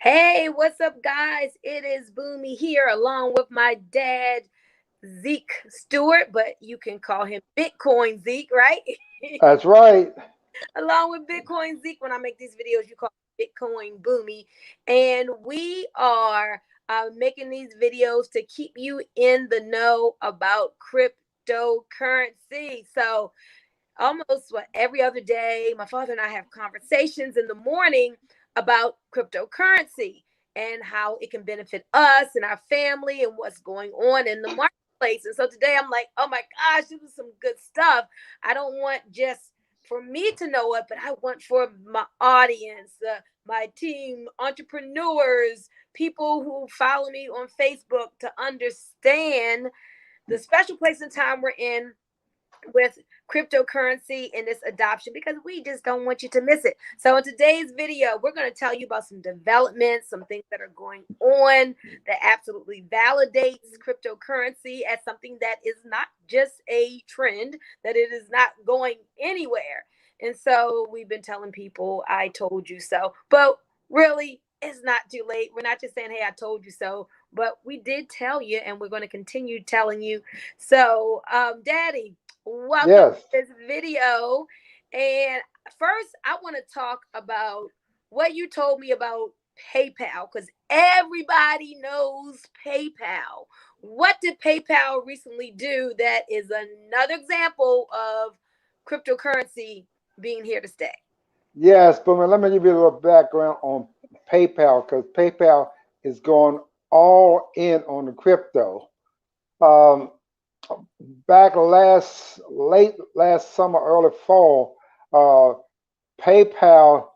Hey, what's up, guys? It is Bunmi here, along with my dad, Zeke Stewart, but you can call him Bitcoin Zeke, right? That's right. Along with Bitcoin Zeke, when I make these videos, you call it Bitcoin Boomy. And we are making these videos to keep you in the know about cryptocurrency. So, almost every other day, my father and I have conversations in the morning about cryptocurrency and how it can benefit us and our family and what's going on in the marketplace. And so today I'm like, oh my gosh, this is some good stuff. I don't want just for me to know it, but I want for my audience, my team, entrepreneurs, people who follow me on Facebook to understand the special place and time we're in with cryptocurrency and its adoption, because we just don't want you to miss it. So in today's video, we're going to tell you about some developments, some things that are going on that absolutely validates cryptocurrency as something that is not just a trend, that it is not going anywhere. And so we've been telling people, I told you so. But really, it's not too late. We're not just saying, hey, I told you so, but we did tell you, and we're going to continue telling you. So, Daddy, welcome to Yes. this video. And first, I want to talk about what you told me about PayPal, because everybody knows PayPal. What did PayPal recently do that is another example of cryptocurrency being here to stay? Yes, but let me give you a little background on PayPal because PayPal is going all in on the crypto. Um, Back late last summer, early fall, uh, PayPal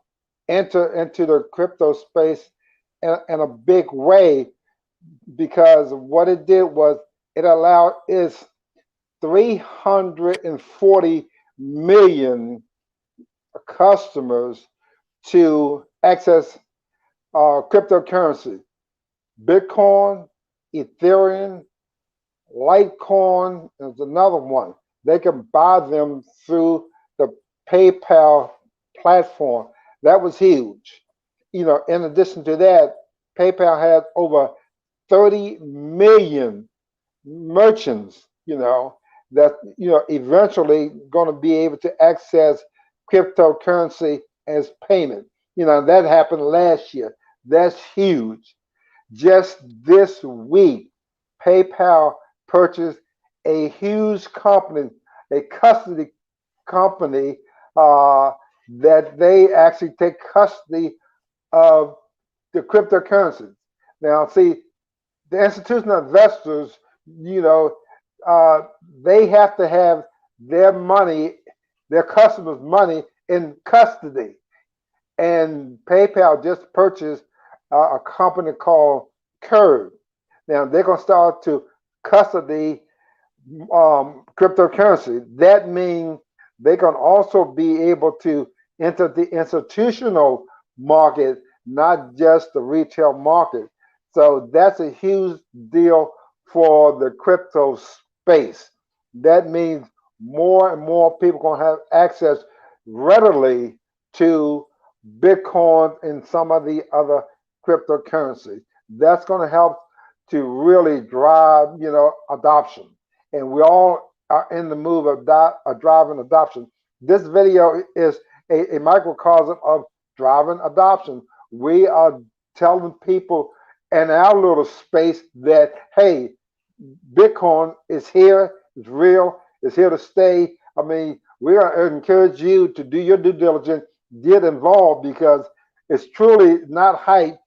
entered into the crypto space in a big way because what it did was it allowed its 340 million customers to access cryptocurrency, Bitcoin, Ethereum, Litecoin is another one. They can buy them through the PayPal platform. That was huge. In addition to that, PayPal has over 30 million merchants, that eventually going to be able to access cryptocurrency as payment. That happened last year. That's huge. Just this week, PayPal purchased a huge company, a custody company, uh, that they actually take custody of the cryptocurrencies. Now, see, the institutional investors, you know, uh, they have to have their money, their customers' money in custody. And PayPal just purchased a company called Curve. Now they're going to start to custody cryptocurrency. That means they can also be able to enter the institutional market, not just the retail market. So that's a huge deal for the crypto space. That means more and more people are going to have access readily to Bitcoin and some of the other cryptocurrencies. That's going to help to really drive, adoption. And we all are in the move of driving adoption. This video is a microcosm of driving adoption. We are telling people in our little space that, hey, Bitcoin is here, it's real, it's here to stay. I mean, we are encourage you to do your due diligence, get involved because it's truly not hype.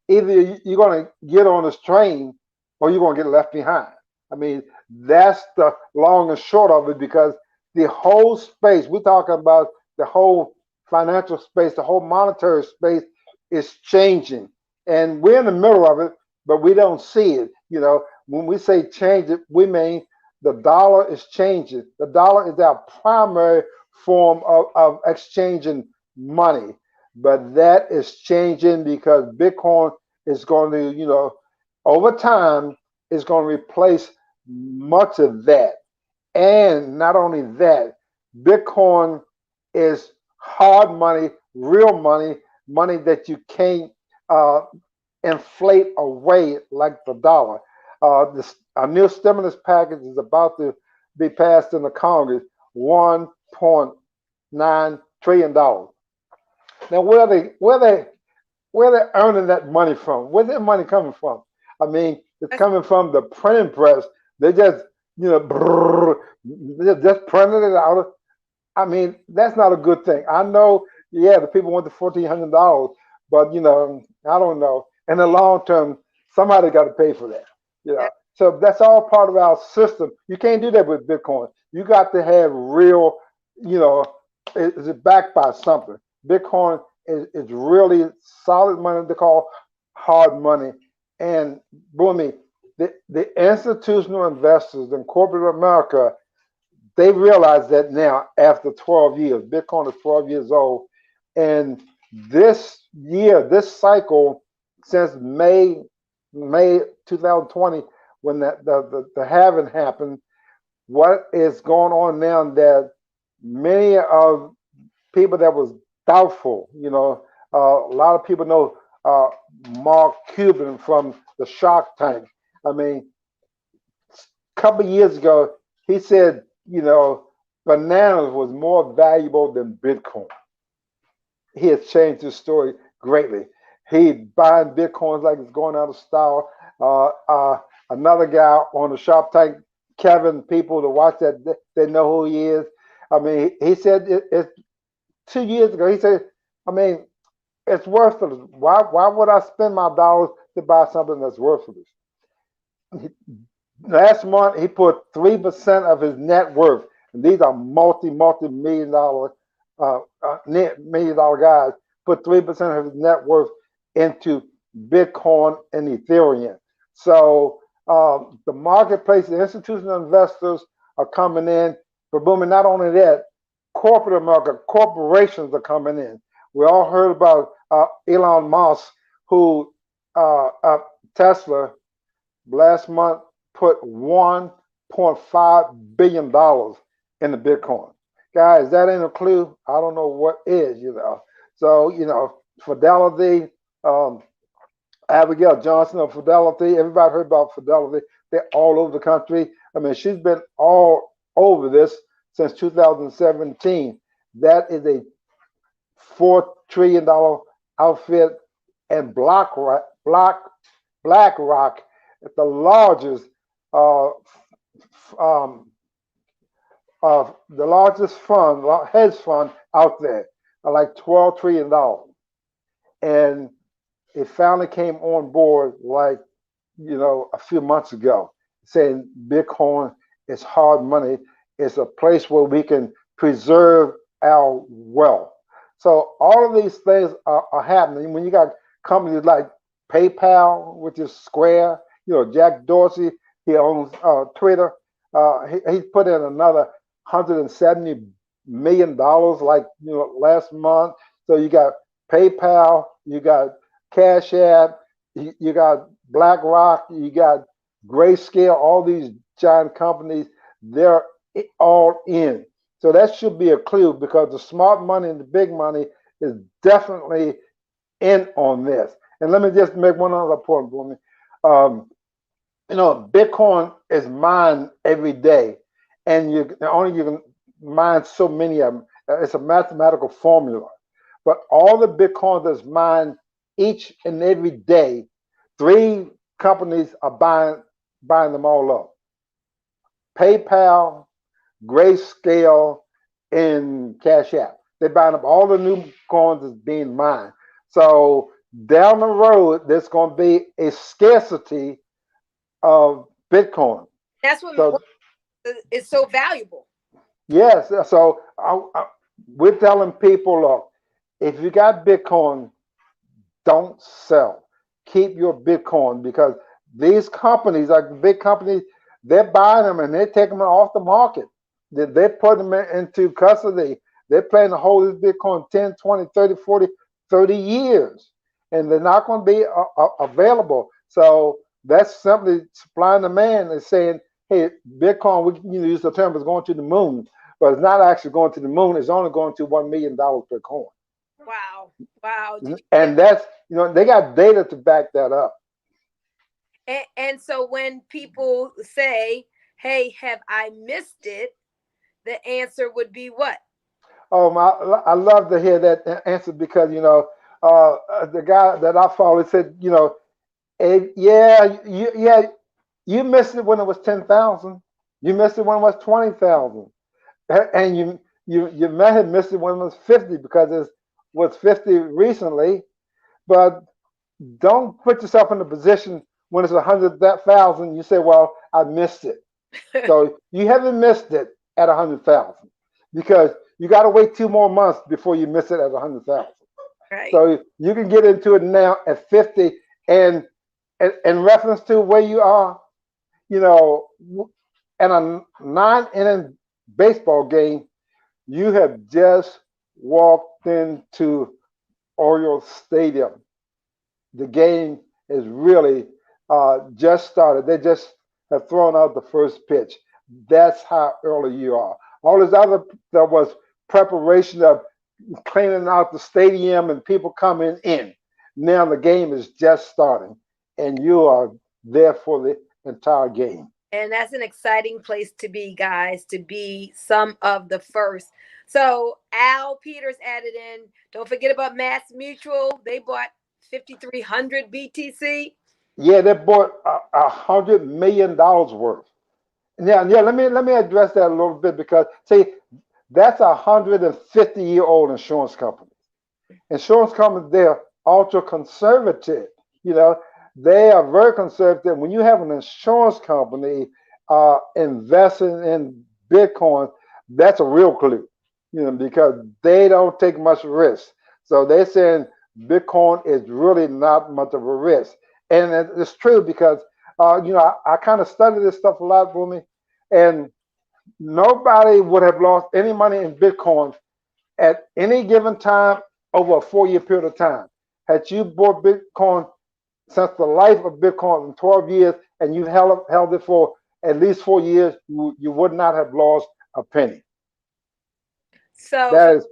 Either you're going to get on this train or you're going to get left behind. I mean, that's the long and short of it because the whole space, we're talking about the whole financial space, the whole monetary space is changing. And we're in the middle of it, but we don't see it. When we say change it, we mean the dollar is changing. The dollar is our primary form of exchanging money. But that is changing because Bitcoin is going to, over time, is going to replace much of that. And not only that, Bitcoin is hard money, real money, money that you can't inflate away like the dollar. A new stimulus package is about to be passed in the Congress, $1.9 trillion. Now, where they earning that money from? Where's that money coming from? I mean, it's coming from the printing press. They just, they just printed it out. I mean, that's not a good thing. I know, yeah, the people want the $1,400, but I don't know. In the long term, somebody got to pay for that. So that's all part of our system. You can't do that with Bitcoin. You got to have real, you know, is it backed by something? Bitcoin is really solid money. They call hard money. And Bunmi, the institutional investors in corporate America, they realize that now after 12 years. Bitcoin is 12 years old. And this year, this cycle, since May 2020, when the halving happened, what is going on now that many of people that was doubtful, a lot of people know Mark Cuban from the Shark Tank. I mean, a couple of years ago, he said, bananas was more valuable than Bitcoin. He has changed his story greatly. He buying Bitcoins like it's going out of style. Another guy on the Shark Tank, Kevin, people to watch that, they know who he is. I mean, he said it's 2 years ago. He said, I mean, it's worthless. Why would I spend my dollars to buy something that's worthless? Last month, he put 3% of his net worth, and these are multi-million dollar million dollar guys, put 3% of his net worth into Bitcoin and Ethereum. So the marketplace, the institutional investors are coming in. But booming, not only that, corporate America, corporations are coming in. We all heard about Elon Musk, who Tesla last month put $1.5 billion in the Bitcoin. Guys, that ain't a clue. I don't know what is, So, Fidelity, Abigail Johnson of Fidelity, everybody heard about Fidelity. They're all over the country. I mean, she's been all over this since 2017. That is a $4 trillion outfit, and BlackRock, the largest hedge fund out there, like $12 trillion. And it finally came on board like, a few months ago, saying Bitcoin is hard money. It's a place where we can preserve our wealth. So all of these things are happening. When you got companies like PayPal, which is Square, Jack Dorsey, he owns Twitter. He put in another $170 million, like last month. So you got PayPal, you got Cash App, you got BlackRock, you got Grayscale. All these giant companies, they're all in. So that should be a clue, because the smart money and the big money is definitely in on this. And let me just make one other point for me. Bitcoin is mined every day, and you can mine so many of them. It's a mathematical formula. But all the Bitcoin that's mined each and every day, 3 companies are buying them all up. PayPal, Grayscale, and Cash App. They're buying up all the new coins that's being mined. So down the road, there's going to be a scarcity of Bitcoin. That's what it's so valuable. Yes. So we're telling people, look, if you got Bitcoin, don't sell. Keep your Bitcoin, because these companies, like the big companies, they're buying them and they're taking them off the market. They're putting them into custody. They're planning to hold this Bitcoin 10, 20, 30, 40, 30 years. And they're not going to be available. So that's simply supply and demand and saying, hey, Bitcoin, we can use the term, is going to the moon. But it's not actually going to the moon. It's only going to $1 million per coin. Wow. Wow. Did you get And that's, they got data to back that up. and so when people say, "Hey, have I missed it?" the answer would be what? I love to hear that answer because, the guy that I follow said, yeah, you missed it when it was 10,000. You missed it when it was 20,000. And you may have missed it when it was 50 because it was 50 recently. But don't put yourself in a position when it's 100,000. You say, well, I missed it. So you haven't missed it at 100,000 because you got to wait 2 more months before you miss it at 100,000. Right. So you can get into it now at 50, and in reference to where you are, you know, in a 9 inning baseball game, you have just walked into Oriole Stadium. The game is really just started. They just have thrown out the first pitch. That's how early you are. All this other that was preparation of cleaning out the stadium and people coming in. Now the game is just starting, and you are there for the entire game. And that's an exciting place to be, guys, to be some of the first. So Al Peters added in, don't forget about Mass Mutual. They bought 5,300 BTC. Yeah, they bought $100 million worth. Yeah. Let me address that a little bit because see, that's 150-year-old insurance company. Insurance companies, they're ultra conservative. You know, they are very conservative. When you have an insurance company investing in Bitcoin, that's a real clue. Because they don't take much risk. So they're saying Bitcoin is really not much of a risk, and it's true because I kind of study this stuff a lot, Boomy, and nobody would have lost any money in Bitcoin at any given time over a 4-year period of time. Had you bought Bitcoin since the life of Bitcoin in 12 years and you held it for at least 4 years, you would not have lost a penny. So for That is,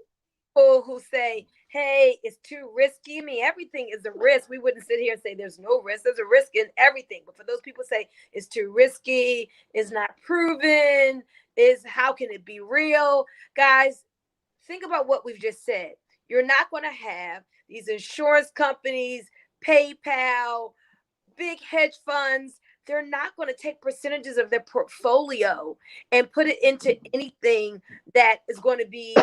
people who say, hey, it's too risky, I mean, everything is a risk. We wouldn't sit here and say there's no risk. There's a risk in everything. But for those people who say it's too risky, it's not proven, is how can it be real? Guys, think about what we've just said. You're not going to have these insurance companies, PayPal, big hedge funds. They're not going to take percentages of their portfolio and put it into anything that is going to be,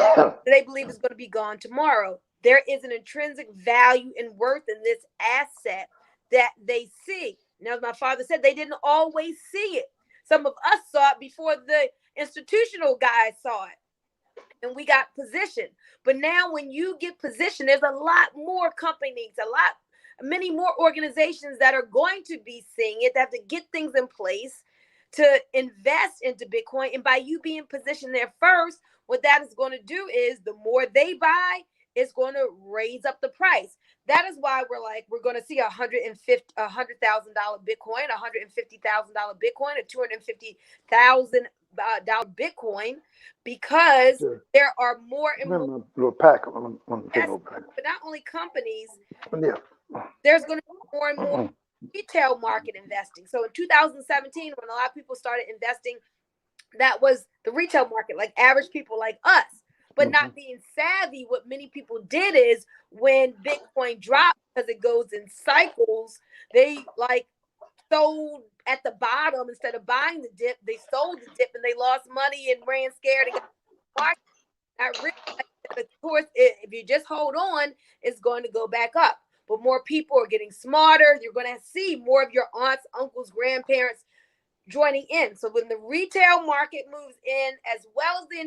they believe is going to be gone tomorrow. There is an intrinsic value and worth in this asset that they see. Now, as my father said, they didn't always see it. Some of us saw it before the institutional guys saw it, and we got positioned. But now when you get positioned, there's a lot more companies, many more organizations that are going to be seeing it, that have to get things in place to invest into Bitcoin. And by you being positioned there first, what that is going to do is the more they buy, it's going to raise up the price. That is why we're going to see $100,000 Bitcoin, $150,000 Bitcoin, a $250,000 Bitcoin, because sure. there are more and more. Remember a little pack on the Yes, table. but not only companies, Yeah. there's going to be more and more retail market investing. So in 2017, when a lot of people started investing, that was the retail market, like average people like us. But not being savvy, what many people did is when Bitcoin dropped, because it goes in cycles, they sold at the bottom instead of buying the dip. They sold the dip and they lost money and ran scared and got market. I realized that, of course, if you just hold on, it's going to go back up. But more people are getting smarter. You're going to see more of your aunts, uncles, grandparents joining in. So when the retail market moves in, as well as the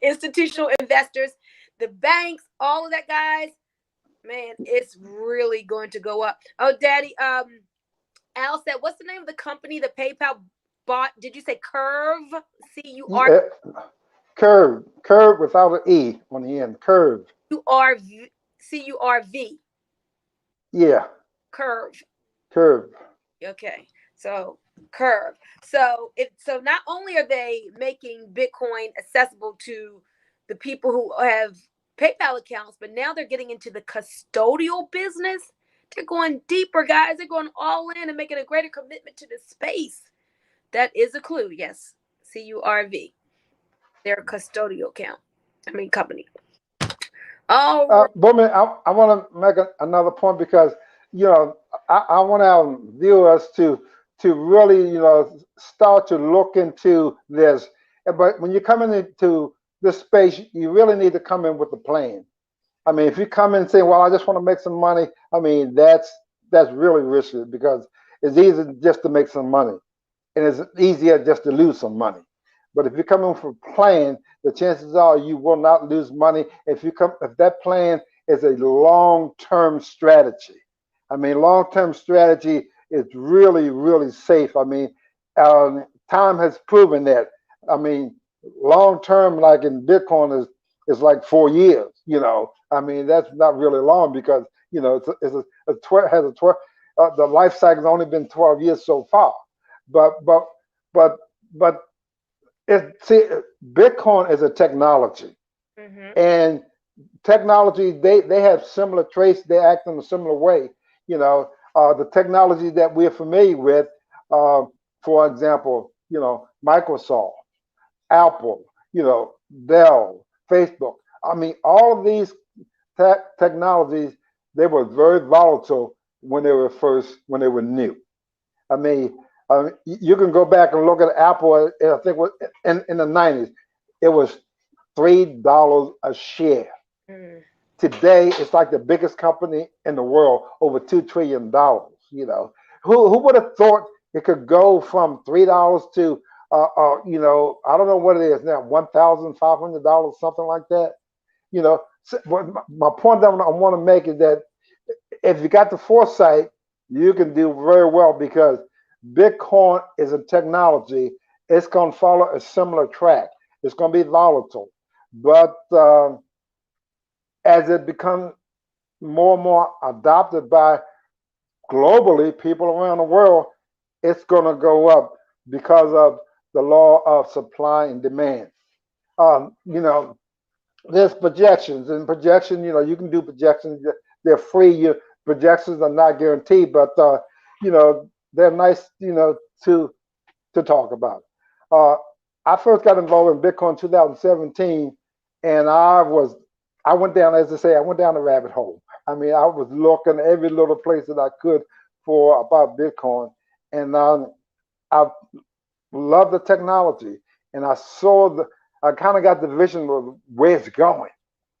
institutional investors, the banks, all of that, guys, man, it's really going to go up. Oh, Daddy, Al said, what's the name of the company that PayPal bought? Did you say Curve? C-U-R? Yeah. Curve without an E on the end. Curve. U-R-V, C-U-R-V. Yeah. Curve. Curve. Okay. So Curve. So not only are they making Bitcoin accessible to the people who have PayPal accounts, but now they're getting into the custodial business. They're going deeper, guys. They're going all in and making a greater commitment to the space. That is a clue. Yes. CURV. They're a custodial account. Company. Oh, Bowman, I want to make another point because I want our viewers to really start to look into this. But when you come into this space, you really need to come in with a plan. If you come in saying, "Well, I just want to make some money," that's really risky because it's easy just to make some money, and it's easier just to lose some money. But if you come in for a plan, the chances are you will not lose money if that plan is a long-term strategy. Long-term strategy is really, really safe. Time has proven that. Long-term, like in Bitcoin, is like 4 years. That's not really long because the life cycle has only been 12 years so far. But but but but see, Bitcoin is a technology, and technology they have similar traits. They act in a similar way. The technology that we're familiar with, for example, Microsoft, Apple, Dell, Facebook. All of these technologies, they were very volatile when they were new. You can go back and look at Apple. I think in the 90s, it was $3 a share. Today, it's like the biggest company in the world, over $2 trillion. Who would have thought it could go from $3 to I don't know what it is now, $1,500, something like that. My point that I want to make is that if you got the foresight, you can do very well because Bitcoin is a technology. It's going to follow a similar track. It's going to be volatile, but as it becomes more and more adopted by globally people around the world, it's going to go up because of the law of supply and demand. There's projections, and you can do projections. They're free. Your projections are not guaranteed, but they're nice, to talk about. I first got involved in Bitcoin in 2017, and I went down, as I say, I went down the rabbit hole. I was looking every little place that I could for about Bitcoin, and I love the technology, and I kind of got the vision of where it's going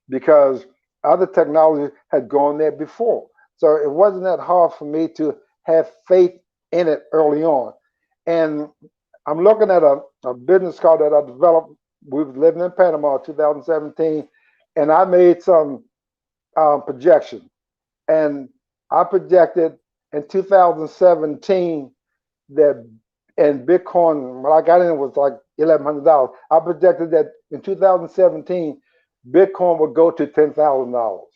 because other technology had gone there before. So it wasn't that hard for me to have faith in it early on. And I'm looking at a business card that I developed. We were living in Panama in 2017, and I made some projection. And I projected in 2017 that, and Bitcoin, when I got in, it was like $1,100. I projected that in 2017, Bitcoin would go to $10,000.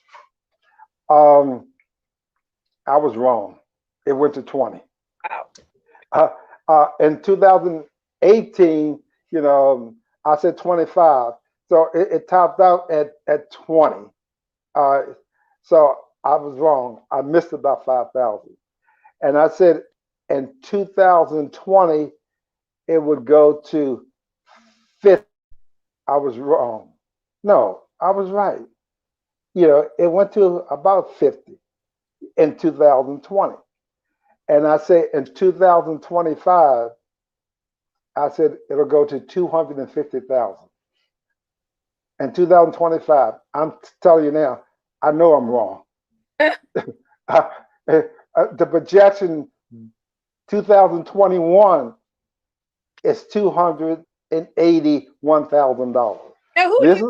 I was wrong. It went to 20. In 2018, I said 25. So it topped out at 20. So I was wrong. I missed about 5,000. And I said in 2020, it would go to 50. I was wrong. No, I was right. It went to about 50 in 2020. And I say in 2025, I said it'll go to 250,000. In 2025, I'm telling you now, I know I'm wrong. The projection 2021 is $281,000. Now who's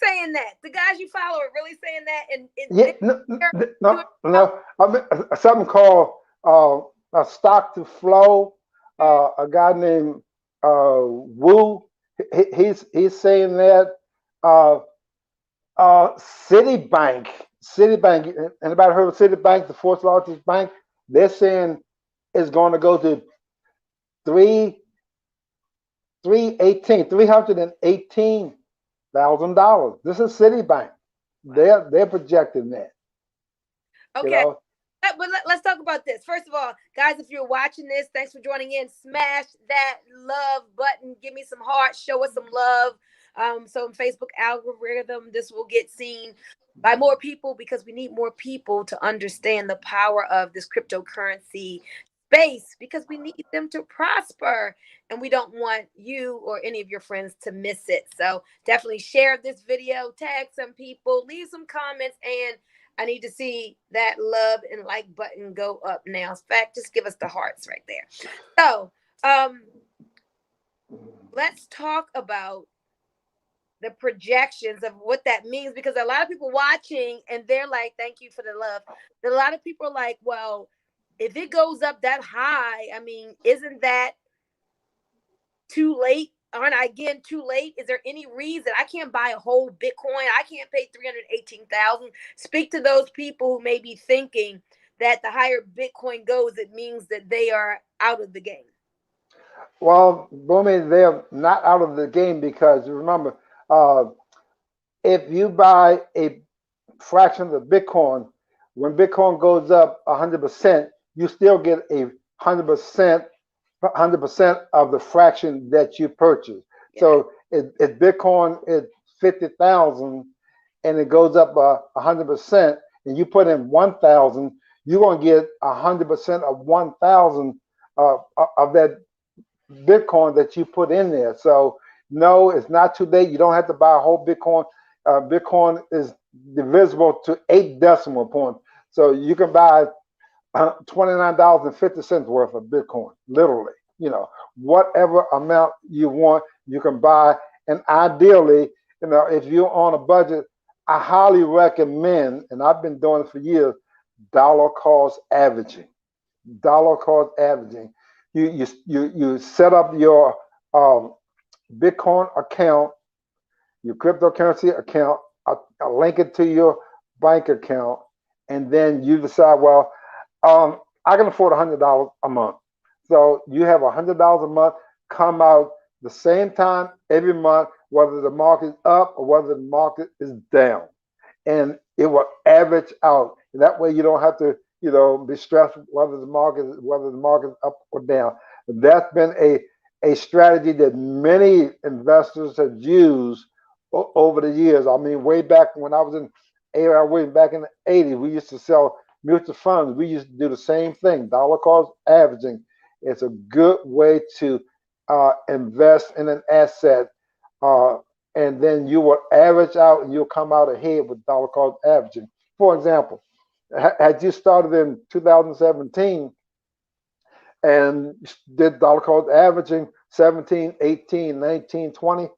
saying that? The guys you follow are really saying that? No. Something called a stock to flow. A guy named Wu. He's saying that. Citibank. Anybody heard of Citibank, the fourth largest bank? They're saying it's going to go to $318,000. This is Citibank. They're projecting that. You Okay. know, But let's talk about this. First of all, guys, if you're watching this, thanks for joining in. Smash that love button. Give me some hearts. Show us some love. So in Facebook algorithm, this will get seen by more people because we need more people to understand the power of this cryptocurrency space because we need them to prosper and we don't want you or any of your friends to miss it. So definitely share this video, tag some people, leave some comments, and I need to see that love and like button go up now. In fact, just give us the hearts right there. So, let's talk about the projections of what that means because a lot of people watching and they're like, thank you for the love. A lot of people are like, well, if it goes up that high, I mean, isn't that too late? Aren't I again too late? Is there any reason I can't buy a whole Bitcoin? I can't pay 318,000. Speak to those people who may be thinking that the higher Bitcoin goes, it means that they are out of the game. well, Boomy, they're not out of the game because remember, uh, if you buy a fraction of the Bitcoin, when Bitcoin goes up 100%, you still get a 100% of the fraction that you purchased. Yeah. So if Bitcoin is 50,000 and it goes up 100%, and you put in 1,000, you're gonna get 100% of 1,000 of that Bitcoin that you put in there. So no, it's not too late. You don't have to buy a whole Bitcoin. Bitcoin is divisible to 8 decimal points. So you can buy $29.50 worth of Bitcoin, literally. You know, whatever amount you want, you can buy. And ideally, if you're on a budget, I highly recommend, and I've been doing it for years, dollar cost averaging. Dollar cost averaging. You set up your um, Bitcoin account, your cryptocurrency account, I link it to your bank account, and then you decide, well, I can afford $100 a month. So you have $100 a month come out the same time every month, whether the market is up or whether the market is down, and it will average out. And that way, you don't have to, be stressed whether the market is up or down. That's been a strategy that many investors have used over the years. I mean, way back when I was in way back in the '80s, we used to sell mutual funds. We used to do the same thing, dollar cost averaging. It's a good way to invest in an asset, uh, and then you will average out and you'll come out ahead with dollar cost averaging. For example, had you started in 2017 and did dollar cost averaging 17, 18, 19, 20,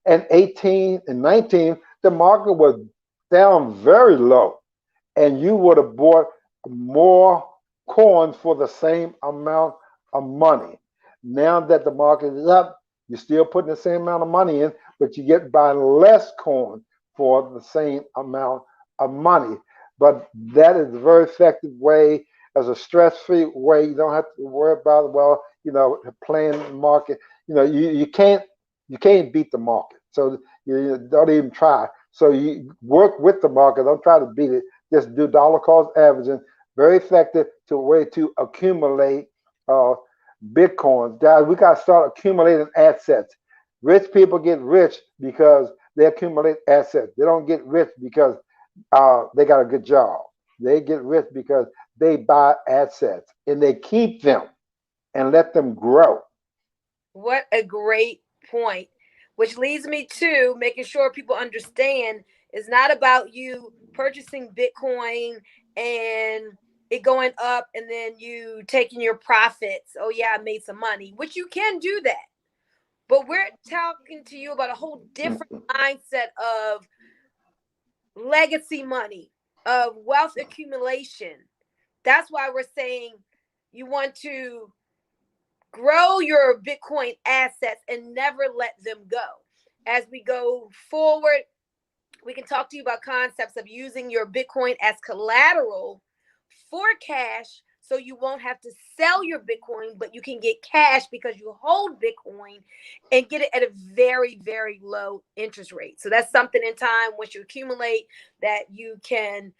and 18 and 19, the market was down very low and you would have bought more coins for the same amount of money. Now that the market is up, you're still putting the same amount of money in, but you get buying less coin for the same amount of money. But that is a very effective way, as a stress-free way. You don't have to worry about, well, playing the market. You can't beat the market, so you don't even try. So you work with the market. Don't try to beat it. Just do dollar cost averaging. Very effective to a way to accumulate uh, bitcoins. Guys, we got to start accumulating assets. Rich people get rich because they accumulate assets. They don't get rich because they got a good job. They get rich because they buy assets and they keep them and let them grow. What a great point. Which leads me to making sure people understand it's not about you purchasing Bitcoin and it going up and then you taking your profits. Oh, yeah, I made some money, which you can do that. But we're talking to you about a whole different mindset of legacy money, of wealth accumulation. That's why we're saying you want to grow your Bitcoin assets and never let them go. As we go forward, we can talk to you about concepts of using your Bitcoin as collateral for cash so you won't have to sell your Bitcoin, but you can get cash because you hold Bitcoin and get it at a very, very low interest rate. So that's something in time once you accumulate that you can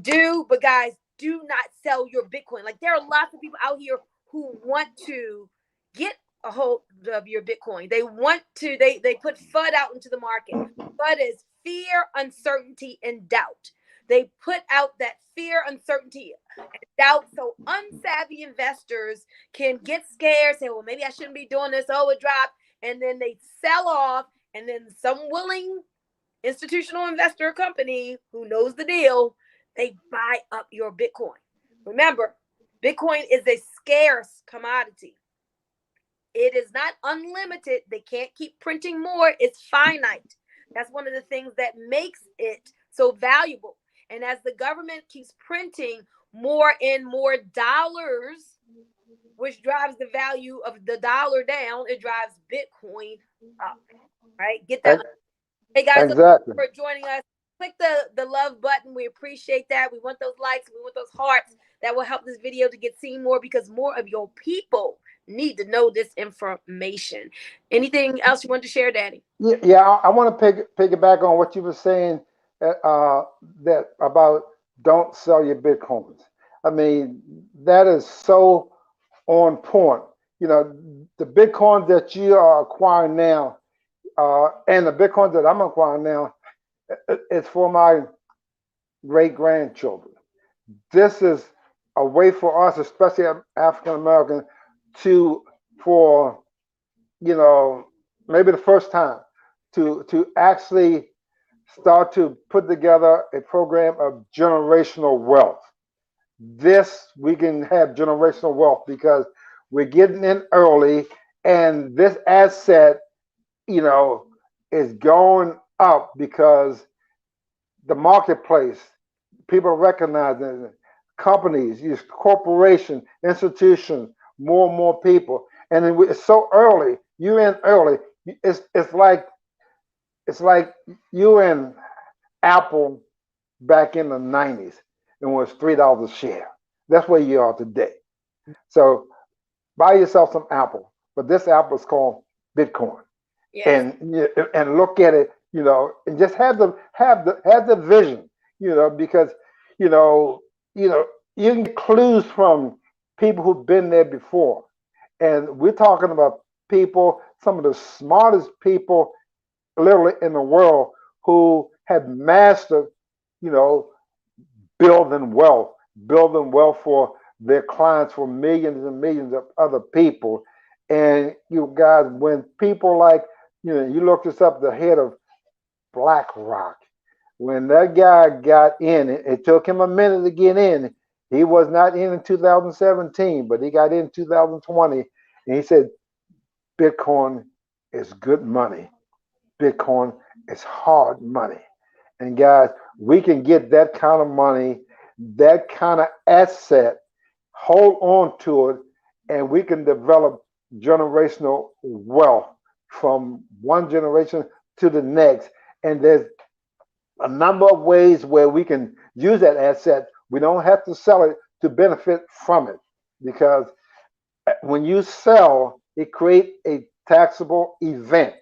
do. But guys, do not sell your Bitcoin. Like, there are lots of people out here who want to get a hold of your Bitcoin. They want to, they put FUD out into the market. FUD is fear, uncertainty, and doubt. They put out that fear, uncertainty, and doubt, so unsavvy investors can get scared, say, well, maybe I shouldn't be doing this. Oh, it dropped. And then they sell off, and then some willing institutional investor company who knows the deal, they buy up your Bitcoin. Remember, Bitcoin is a scarce commodity. It is not unlimited. They can't keep printing more. It's finite. That's one of the things that makes it so valuable. And as the government keeps printing more and more dollars, which drives the value of the dollar down, it drives Bitcoin up. Right? Get that. Hey guys, Exactly. for joining us. Click the love button. We appreciate that. We want those likes. We want those hearts. That will help this video to get seen more, because more of your people need to know this information. Anything else you want to share, Daddy? Yeah, I want to piggyback on what you were saying, that about don't sell your Bitcoins. I mean, that is so on point. You know, the Bitcoin that you are acquiring now, and the Bitcoin that I'm acquiring now, it's for my great grandchildren. This is a way for us, especially African American, for maybe the first time to actually start to put together a program of generational wealth. This, we can have generational wealth because we're getting in early, and this asset, is going up because the marketplace, people recognize it, companies, corporations, institutions, more and more people, and it's so early. You're in early. It's like you in Apple back in the 90s, and it was $3 a share. That's where you are today. So buy yourself some Apple, but this Apple is called Bitcoin. Yes. And look at it, and just have the vision, because you can get clues from people who've been there before, and we're talking about people, some of the smartest people literally in the world, who have mastered, you know, building wealth for their clients, for millions and millions of other people. And you guys, when people like, you look this up, the head of BlackRock, when that guy got in, it took him a minute to get in. He was not in 2017, but he got in 2020. And he said, Bitcoin is good money. Bitcoin is hard money. And guys, we can get that kind of money, that kind of asset, hold on to it, and we can develop generational wealth from one generation to the next. And there's a number of ways where we can use that asset. We don't have to sell it to benefit from it, because when you sell, it creates a taxable event,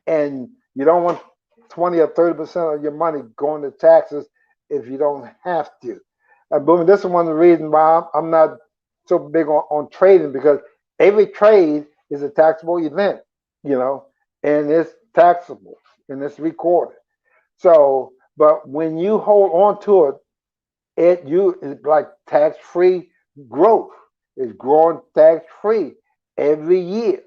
and you don't want 20 or 30% of your money going to taxes if you don't have to. But this is one of the reasons why I'm not so big on trading, because every trade is a taxable event, and it's taxable and it's recorded. So, but when you hold on to it, it's like tax-free growth. It's growing tax-free every year.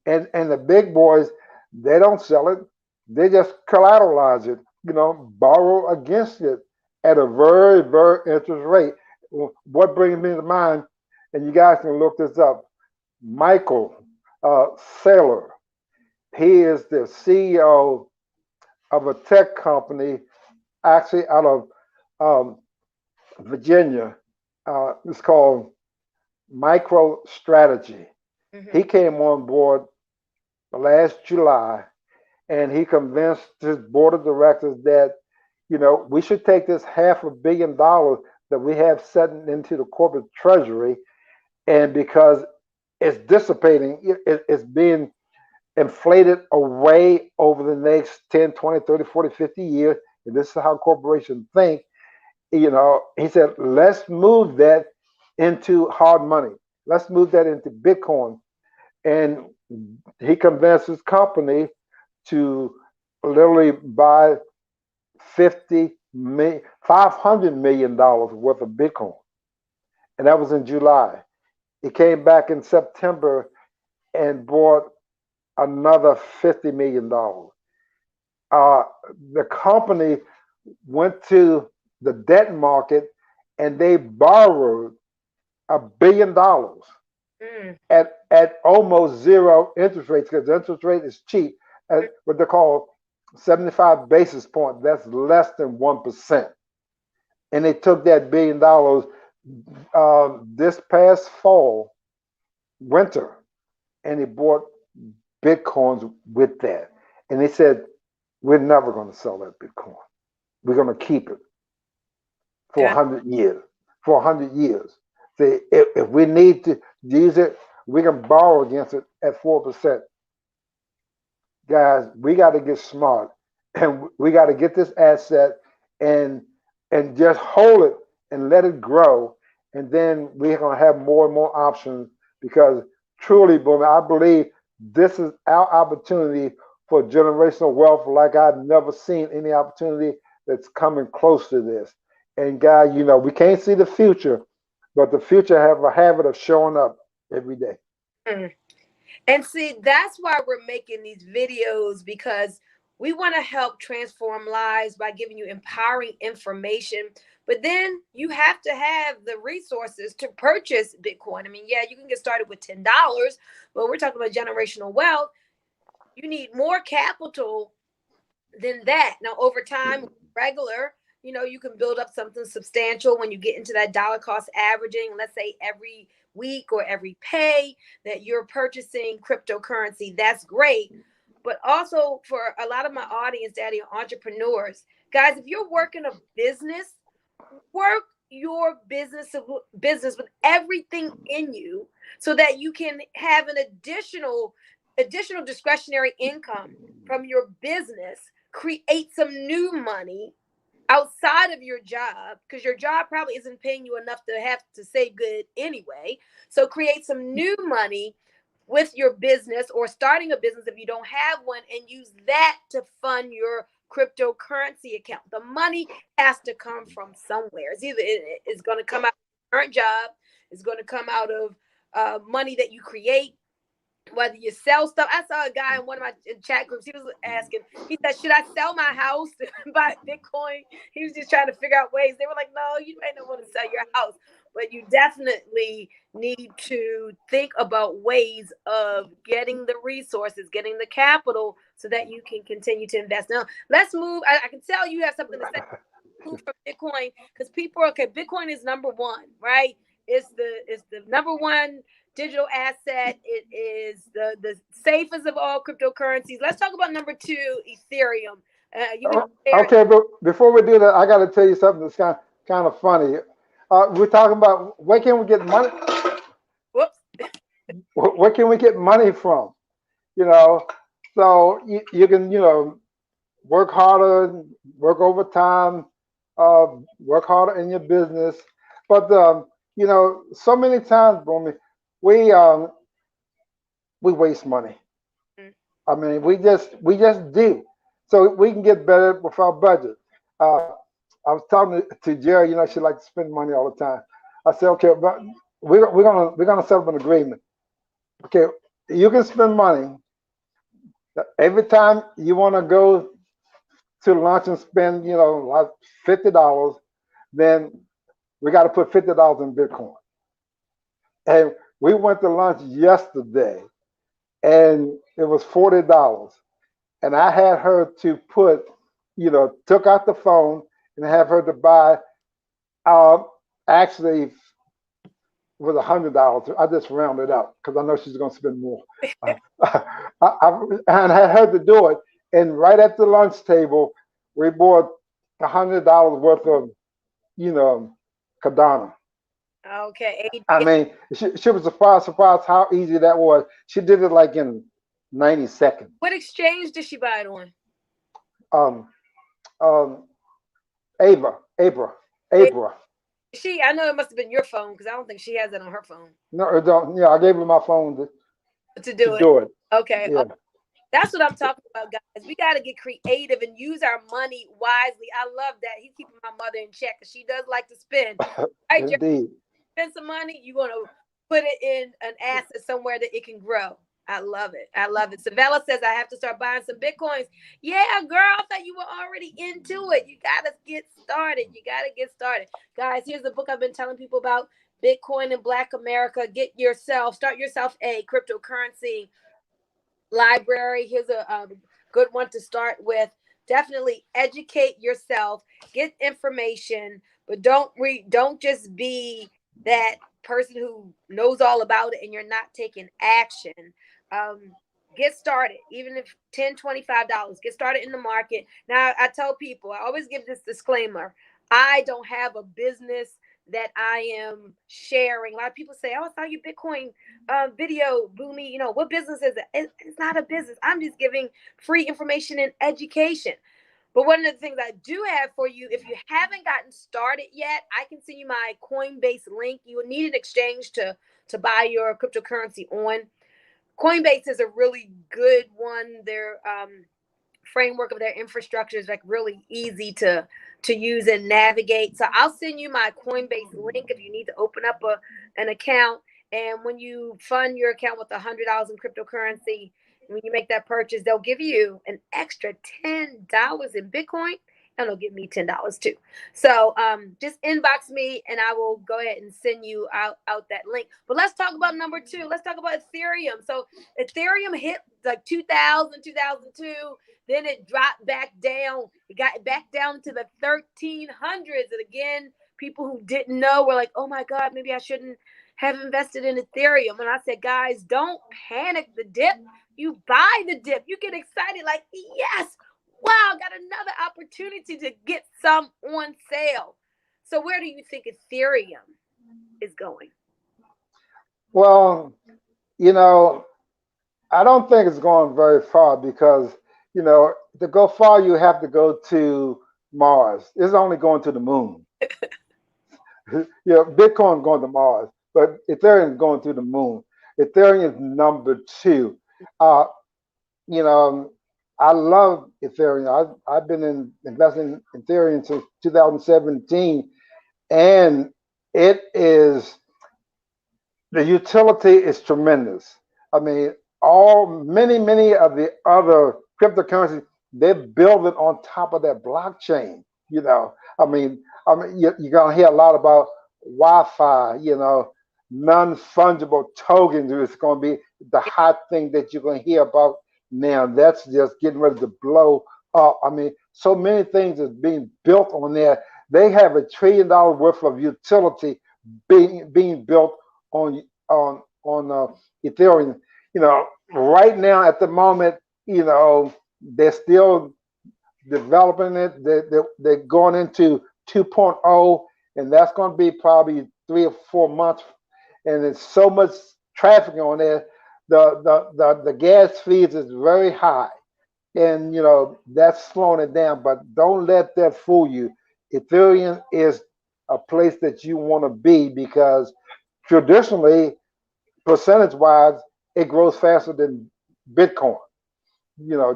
And the big boys, they don't sell it. They just collateralize it, borrow against it at a very, very interest rate. What brings me to mind, and you guys can look this up, Michael Saylor. He is the CEO of a tech company, actually out of Virginia. It's called MicroStrategy. Mm-hmm. He came on board last July, and he convinced his board of directors that, we should take this $500 million that we have setting into the corporate treasury, and because it's dissipating, it's being inflated away over the next 10, 20, 30, 40, 50 years. And this is how corporations think. He said, let's move that into hard money. Let's move that into Bitcoin. And he convinced his company to literally buy 500 million dollars worth of Bitcoin. And that was in July. He came back in September and bought another $50 million. The company went to the debt market and they borrowed $1 billion at almost zero interest rates, because the interest rate is cheap at what they call 75 basis points. That's less than 1%. And they took that $1 billion this past winter, and they bought Bitcoins with that. And they said, we're never going to sell that Bitcoin. We're going to keep it for 100 years. For 100 years. See, if we need to use it, we can borrow against it at 4%. Guys, we got to get smart, and we got to get this asset and just hold it and let it grow. And then we're going to have more and more options, because truly, Bunmi, I believe this is our opportunity for generational wealth like I've never seen any opportunity that's coming close to this. And guys, we can't see the future, but the future have a habit of showing up every day. And see, that's why we're making these videos, because we want to help transform lives by giving you empowering information. But then you have to have the resources to purchase Bitcoin. I mean, yeah, you can get started with $10, but we're talking about generational wealth. You need more capital than that. Now, over time, regular, you can build up something substantial when you get into that dollar cost averaging. Let's say every week or every pay that you're purchasing cryptocurrency. That's great. But also for a lot of my audience, Daddy, entrepreneurs, guys, if you're working a business, work your business with everything in you, so that you can have an additional discretionary income from your business. Create some new money outside of your job, because your job probably isn't paying you enough to have to say good anyway. So create some new money with your business, or starting a business if you don't have one, and use that to fund your cryptocurrency account. The money has to come from somewhere. It's going to come out of your current job. It's going to come out of money that you create, whether you sell stuff. I saw a guy in one of my chat groups. He was asking, he said, should I sell my house to buy Bitcoin? He was just trying to figure out ways. They were like, no, you may not want to sell your house, but you definitely need to think about ways of getting the resources, getting the capital, so that you can continue to invest. Now, let's move. I can tell you have something to say. Move from Bitcoin, because Bitcoin is number one, right? It's the number one digital asset. It is the safest of all cryptocurrencies. Let's talk about number two, Ethereum. Okay, but before we do that, I got to tell you something that's kind of funny. We're talking about where can we get money? Whoops. Where can we get money from? So you can work harder, work overtime, work harder in your business, but so many times, Bunmi, we waste money. I mean, we just do. So we can get better with our budget. I was talking to Jerry. She likes to spend money all the time. I said, okay, but we're gonna set up an agreement. Okay, you can spend money every time you want to go to lunch and spend like $50. Then we got to put $50 in Bitcoin. And we went to lunch yesterday, and it was $40. And I had her to took out the phone and have her to buy, actually, was $100. I just rounded up because I know she's going to spend more. And I had her to do it. And right at the lunch table, we bought $100 worth of, Cardano. Okay. I mean, she was surprised how easy that was. She did it like in 90 seconds. What exchange did she buy it on? Um, um, Abra. I know it must have been your phone because I don't think she has it on her phone No, it don't. Yeah, I gave her my phone to to do it. do it. Okay. Yeah. That's what I'm talking about, guys. We got to get creative and use our money wisely. I love that. He's keeping my mother in check because she does like to spend. Right, Jerry? Indeed. Spend some money, you're going to put it in an asset somewhere that it can grow. I love it. I love it. Savella says, I have to start buying some Bitcoins. Yeah, girl, I thought you were already into it. You got to get started. You got to get started. Guys, here's the book I've been telling people about, Bitcoin in Black America. Start yourself a cryptocurrency library. Here's a good one to start with. Definitely educate yourself, get information, but don't just be that person who knows all about it and you're not taking action. Get started, even if $10, $25. Get started in the market. Now, I tell people, I always give this disclaimer: I don't have a business that I am sharing. A lot of people say, "Oh, I saw your Bitcoin video, Bunmi. You know, what business is it?" It's not a business. I'm just giving free information and education. But one of the things I do have for you, if you haven't gotten started yet, I can send you my Coinbase link. You will need an exchange to buy your cryptocurrency on. Coinbase is a really good one. Their framework of their infrastructure is like really easy to use and navigate. So I'll send you my Coinbase link if you need to open up an account. And when you fund your account with $100 in cryptocurrency, when you make that purchase, they'll give you an extra $10 in Bitcoin, and they'll give me $10 too. So just inbox me and I will go ahead and send you out that link. But let's talk about number two. Let's talk about Ethereum. So Ethereum hit like 2000, 2002. Then it dropped back down. It got back down to the 1300s. And again, people who didn't know were like, oh my God, maybe I shouldn't have invested in Ethereum. And I said, guys, don't panic the dip. You buy the dip. You get excited like, yes, wow, got another opportunity to get some on sale. So where do you think Ethereum is going? Well, I don't think it's going very far because, to go far, you have to go to Mars. It's only going to the moon. Bitcoin going to Mars, but Ethereum is going to the moon. Ethereum is number two. Uh, you know, I love Ethereum. I've been investing in Ethereum since 2017, and it is the utility is tremendous. I mean, many of the other cryptocurrencies, they're building on top of that blockchain. You're gonna hear a lot about Wi-Fi. Non-fungible tokens is gonna be the hot thing that you're gonna hear about now. That's just getting ready to blow up. I mean, so many things is being built on there. They have $1 trillion worth of utility being built on Ethereum. Right now at the moment, they're still developing it. They're going into 2.0, and that's going to be probably 3 or 4 months. And there's so much traffic on there. The gas fees is very high, and that's slowing it down. But don't let that fool you. Ethereum is a place that you want to be because traditionally, percentage wise, it grows faster than Bitcoin.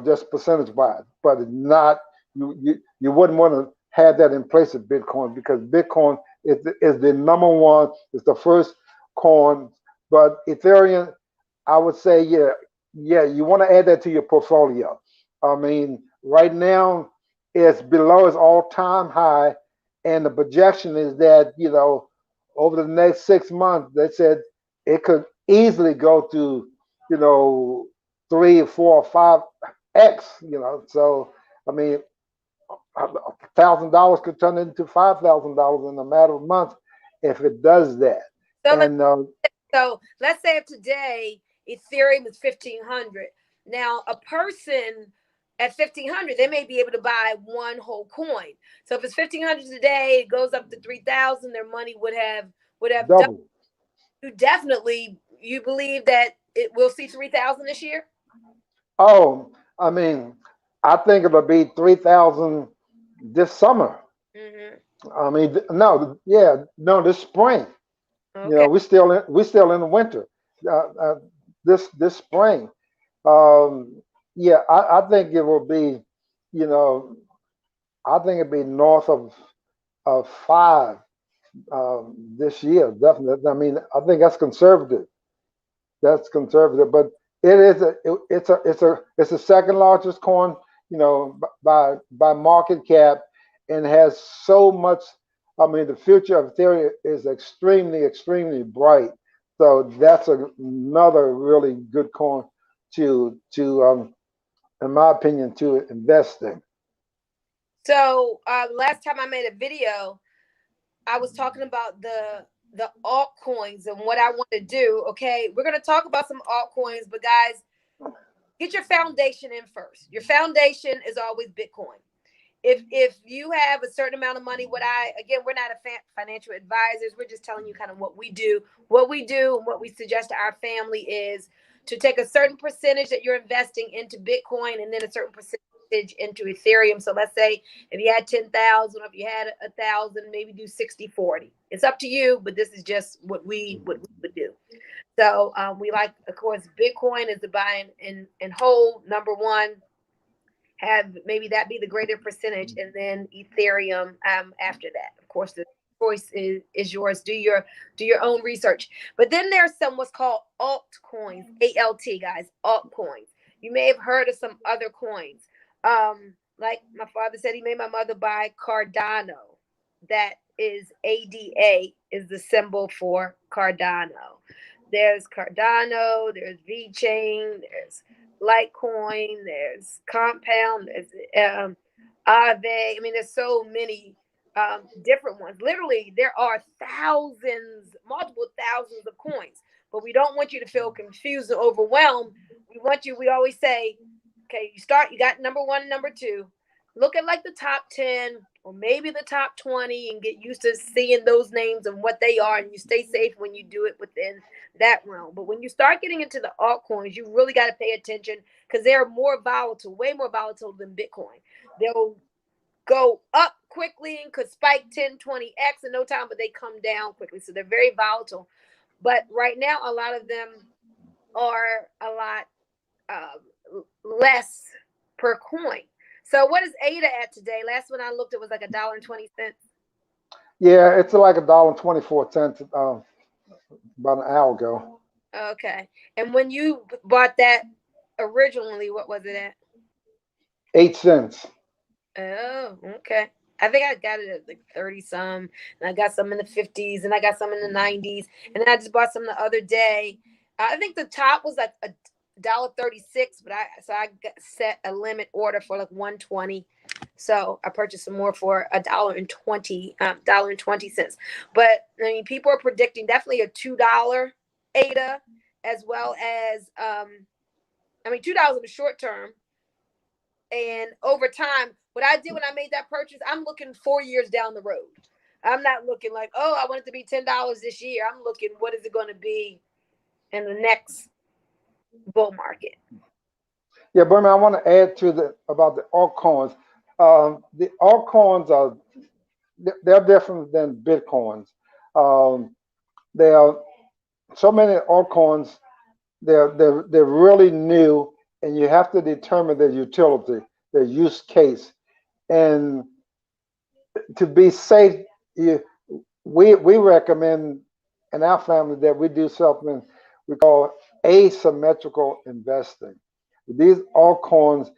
Just percentage wise, but it's not. You wouldn't want to have that in place of Bitcoin because Bitcoin is the number one. It's the first coin, but Ethereum, I would say, yeah, you want to add that to your portfolio. I mean, right now it's below its all-time high, and the projection is that over the next 6 months, they said it could easily go to 3 or 4 or 5x. So I mean, $1,000 could turn into $5,000 in a matter of months if it does that. So, And let's say if today Ethereum is 1,500. Now, a person at 1,500, they may be able to buy one whole coin. So if it's 1,500 today, it goes up to 3,000. Their money would have doubled. Double. You believe that it will see 3,000 this year? Oh, I mean, I think it'll be 3,000 this summer. Hmm. I mean, no, yeah, no, this spring. You know, Okay. we still in the winter. Uh, uh, this spring. Yeah, I think it will be. You know, I think it'll be north of five this year. Definitely. I mean, I think that's conservative. That's conservative, but it's the second largest coin, by market cap, and has so much. I mean, the future of Ethereum is extremely bright. So that's another really good coin to in my opinion, to invest in. So last time I made a video, I was talking about the altcoins and what I want to do. Okay, we're gonna talk about some altcoins, but guys, get your foundation in first. Your foundation is always Bitcoin. If you have a certain amount of money, we're not financial advisors. We're just telling you kind of what we do. And what we suggest to our family is to take a certain percentage that you're investing into Bitcoin, and then a certain percentage into Ethereum. So let's say if you had 10,000, or if you had 1,000, maybe do 60-40. It's up to you, but this is just what we would do. So we like, of course, Bitcoin is the buy and hold number one. Have maybe that be the greater percentage, and then Ethereum after that. Of course, the choice is yours. Do your own research. But then there's some what's called altcoins, ALT, guys, altcoins. You may have heard of some other coins. Like my father said, he made my mother buy Cardano. That is ADA is the symbol for Cardano. There's Cardano, there's VeChain, there's Litecoin, there's Compound, there's Aave. I mean, there's so many different ones. Literally, there are thousands, multiple thousands of coins. But we don't want you to feel confused and overwhelmed. We always say, okay, you got number one, number two. Look at like the top 10 or maybe the top 20 and get used to seeing those names and what they are. And you stay safe when you do it within that realm. But when you start getting into the altcoins, you really got to pay attention because they're more volatile, way more volatile than Bitcoin. They'll go up quickly and could spike 10, 20x in no time, but they come down quickly. So they're very volatile. But right now, a lot of them are a lot less per coin. So what is ADA at today? Last one I looked, it was like $1.20. Yeah, it's like $1.24 about an hour ago. Okay. And when you bought that originally, what was it at? 8 cents. Oh, okay. I think I got it at like 30 some, and I got some in the 50s, and I got some in the 90s, and then I just bought some the other day. I think the top was like $1.36, but I set a limit order for like 120. So I purchased some more for $1.20. But I mean, people are predicting definitely a $2 ADA, as well as $2 in the short term, and over time. What I did when I made that purchase, I'm looking 4 years down the road. I'm not looking like, oh, I want it to be $10 this year. I'm looking, what is it going to be in the next bull market? Yeah, Berman, I want to add to about the altcoins. The altcoins they're different than Bitcoins. There are so many altcoins. They're really new, and you have to determine their utility, their use case, and to be safe, we recommend in our family that we do something we call asymmetrical investing. These altcoins,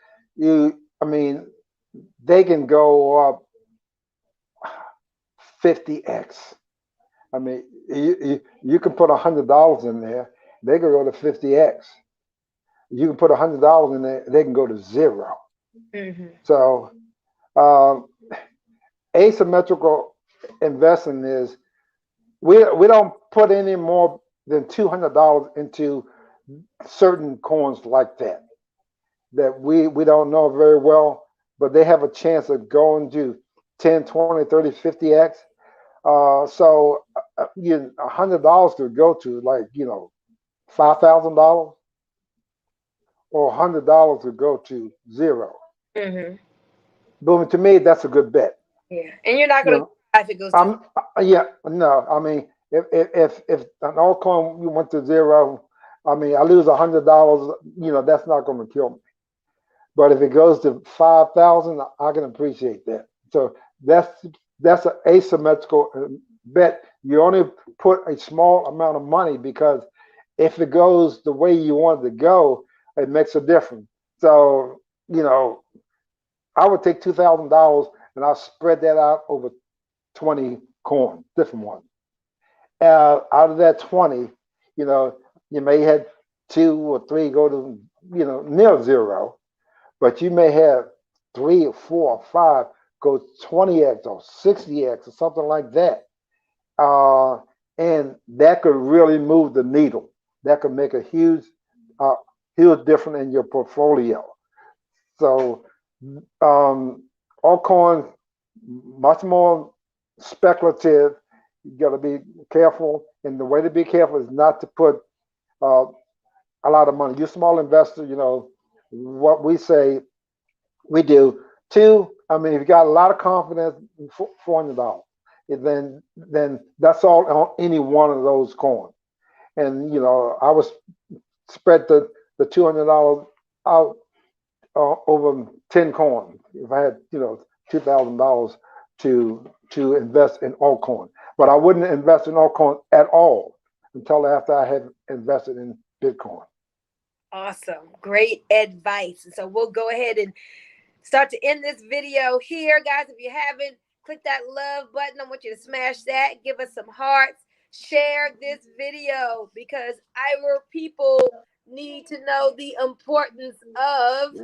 I mean, they can go up 50x. I mean, you can put $100 in there, they can go to 50x. You can put $100 in there, they can go to 0. Mm-hmm. So, um, asymmetrical investing is we don't put any more than $200 into certain coins like that. that we don't know very well, but they have a chance of going to 10, 20, 30, 50x. So $100 could go to like, $5,000, or $100 could go to zero. Mm-hmm. But to me, that's a good bet. Yeah, and you're not You going to know, cry if it goes to. yeah, no, I mean, if an altcoin went to zero, I mean, I lose $100, that's not going to kill me. But if it goes to 5,000, I can appreciate that. So that's an asymmetrical bet. You only put a small amount of money, because if it goes the way you want it to go, it makes a difference. So, I would take $2,000 and I'll spread that out over 20 coins, different ones. Out of that 20, you know, you may have two or three go to, near zero, but you may have three or four or five go 20x or 60x or something like that. Uh, and that could really move the needle. That could make a uh, huge difference in your portfolio. So, um, altcoins much more speculative. You got to be careful, and the way to be careful is not to put uh, a lot of money. You're a small investor, what we say we do. Two, I mean, if you got a lot of confidence, $400, then that's all on any one of those coins. And I was spread the $200 out over 10 coins. If I had $2,000 to invest in altcoin, but I wouldn't invest in altcoin at all until after I had invested in Bitcoin. Awesome. Great advice. And so we'll go ahead and start to end this video here. Guys, if you haven't, click that love button. I want you to smash that. Give us some hearts. Share this video, because our people need to know the importance of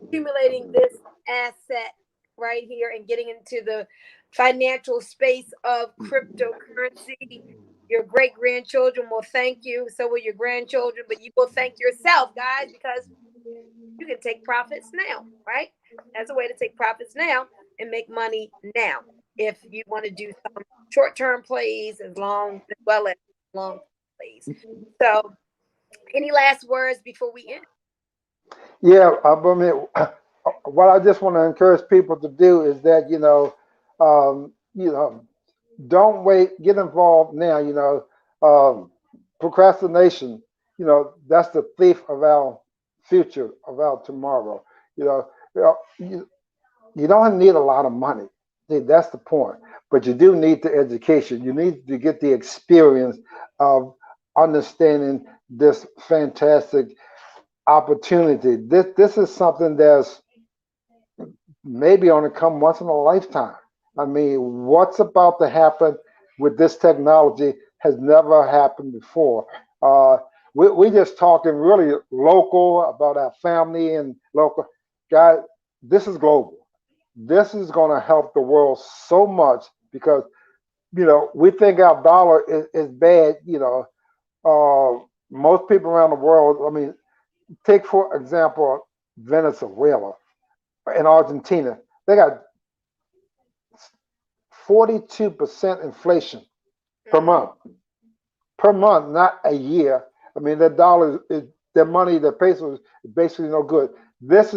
accumulating this asset right here and getting into the financial space of cryptocurrency. Your great grandchildren will thank you. So will your grandchildren, but you will thank yourself, guys, because you can take profits now, right? That's a way to take profits now and make money now. If you want to do some short-term plays as well as long plays. So, any last words before we end? Yeah, I mean, what I just want to encourage people to do is that don't wait, get involved now. Procrastination, that's the thief of our future, of our tomorrow. You know, you don't need a lot of money. See, that's the point. But you do need the education. You need to get the experience of understanding this fantastic opportunity. This is something that's maybe only come once in a lifetime. I mean, what's about to happen with this technology has never happened before. We just talking really local about our family and local. Guys, this is global. This is going to help the world so much, because we think our dollar is bad. Most people around the world. I mean, take for example Venezuela and Argentina. They got 42% inflation per month. Per month, not a year. I mean, their dollar is their money, their peso is basically no good. This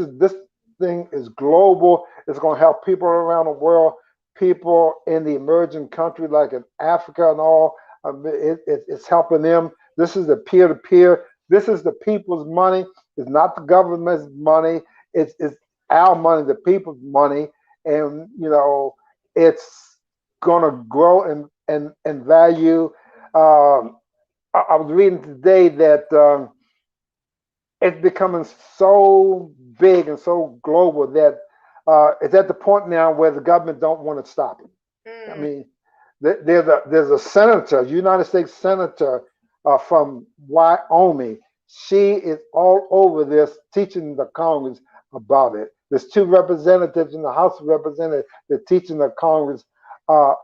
thing is global. It's going to help people around the world, people in the emerging countries like in Africa and all. I mean, it's helping them. This is the peer-to-peer. This is the people's money. It's not the government's money. It's our money, the people's money, and it's gonna grow in value. I was reading today that it's becoming so big and so global that it's at the point now where the government don't want to stop it. I mean, there's a senator, United States senator from Wyoming. She is all over this, teaching the Congress about it. There's two representatives in the House of Representatives that are teaching the Congress uh,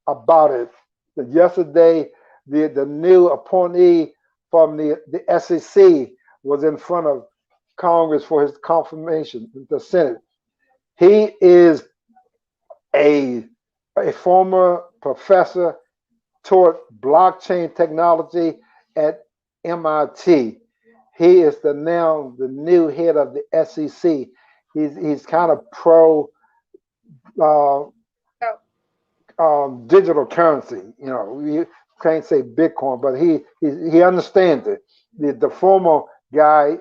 about it. Yesterday, the new appointee from the SEC was in front of Congress for his confirmation, the Senate. He is a, a former professor toward blockchain technology at MIT. He is now the new head of the SEC. He's kind of pro uh, Oh, digital currency. You know, you can't say Bitcoin, but he understands it. The former guy,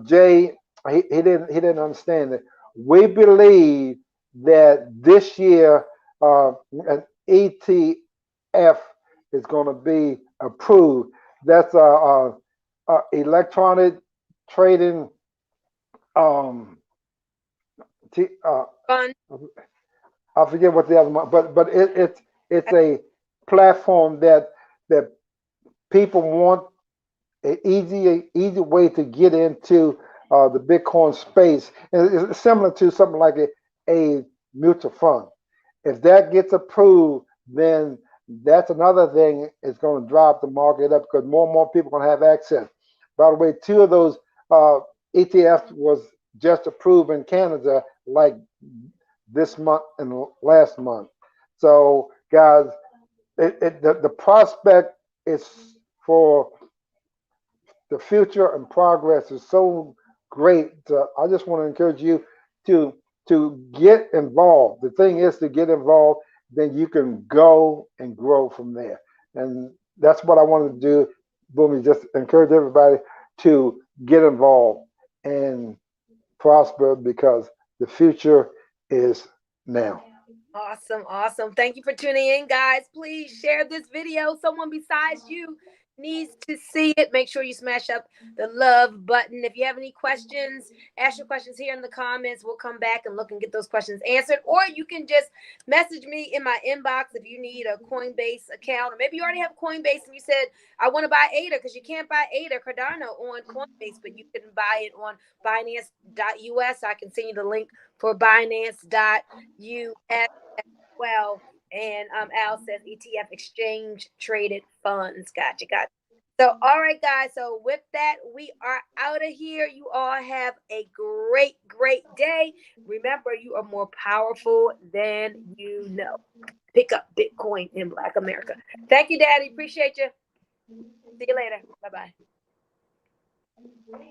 Jay, he didn't understand it. We believe that this year an ETF is going to be approved. That's a electronic trading. Um, fun. I forget what the other one, but it's a platform that people want an easy way to get into the Bitcoin space, and it's similar to something like a mutual fund. If that gets approved, then that's another thing. It's going to drive the market up because more and more people are going to have access. By the way, two of those ETFs was just approved in Canada, like this month and last month. So, guys, the prospect is for the future and progress is so great. I just want to encourage you to get involved. The thing is to get involved, then you can go and grow from there. And that's what I wanted to do. Boomy, just encourage everybody to get involved and prosper because the future is now. Awesome, awesome. Thank you for tuning in, guys. Please share this video. Someone besides you needs to see it. Make sure you smash up the love button. If you have any questions, ask your questions here in the comments. We'll come back and look and get those questions answered. Or you can just message me in my inbox if you need a Coinbase account. Or maybe you already have Coinbase and you said, I want to buy ADA, because you can't buy ADA Cardano on Coinbase, but you can buy it on Binance.us. I can send you the link for Binance.us. Well, and Al says ETF exchange traded funds. Gotcha. So, all right, guys. So, with that, we are out of here. You all have a great day. Remember, you are more powerful than you know. Pick up Bitcoin in Black America. Thank you, Daddy. Appreciate you. See you later. Bye bye.